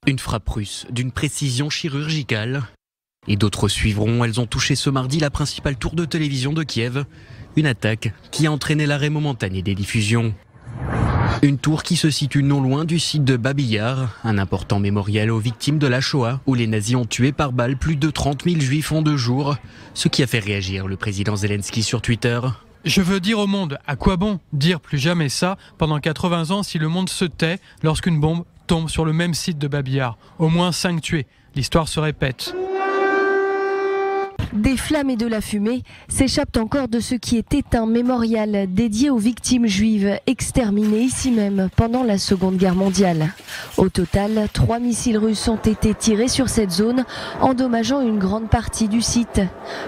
Une frappe russe d'une précision chirurgicale. Et d'autres suivront. Elles ont touché ce mardi la principale tour de télévision de Kiev. Une attaque qui a entraîné l'arrêt momentané des diffusions. Une tour qui se situe non loin du site de Babi Yar, un important mémorial aux victimes de la Shoah, où les nazis ont tué par balle plus de 30 000 juifs en 2 jours. Ce qui a fait réagir le président Zelensky sur Twitter. Je veux dire au monde, à quoi bon dire plus jamais ça pendant 80 ans si le monde se tait lorsqu'une bombe tombe sur le même site de Babi Yar. Au moins 5 tués. L'histoire se répète. Des flammes et de la fumée s'échappent encore de ce qui était un mémorial dédié aux victimes juives exterminées ici même pendant la Seconde Guerre mondiale. Au total, 3 missiles russes ont été tirés sur cette zone, endommageant une grande partie du site.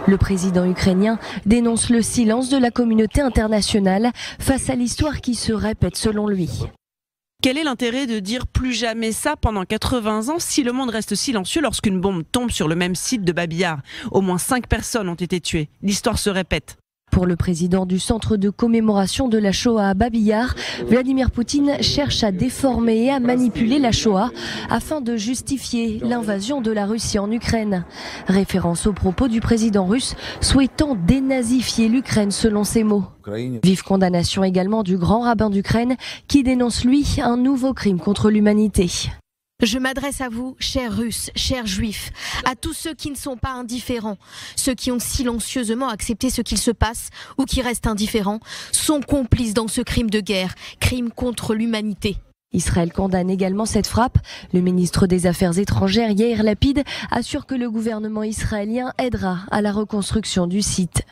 Le président ukrainien dénonce le silence de la communauté internationale face à l'histoire qui se répète selon lui. Quel est l'intérêt de dire plus jamais ça pendant 80 ans si le monde reste silencieux lorsqu'une bombe tombe sur le même site de Babi Yar? Au moins 5 personnes ont été tuées. L'histoire se répète. Pour le président du centre de commémoration de la Shoah à Babi Yar, Vladimir Poutine cherche à déformer et à manipuler la Shoah afin de justifier l'invasion de la Russie en Ukraine. Référence aux propos du président russe souhaitant dénazifier l'Ukraine selon ses mots. Vive condamnation également du grand rabbin d'Ukraine qui dénonce lui un nouveau crime contre l'humanité. Je m'adresse à vous, chers Russes, chers Juifs, à tous ceux qui ne sont pas indifférents, ceux qui ont silencieusement accepté ce qu'il se passe ou qui restent indifférents, sont complices dans ce crime de guerre, crime contre l'humanité. Israël condamne également cette frappe. Le ministre des Affaires étrangères, Yair Lapid, assure que le gouvernement israélien aidera à la reconstruction du site.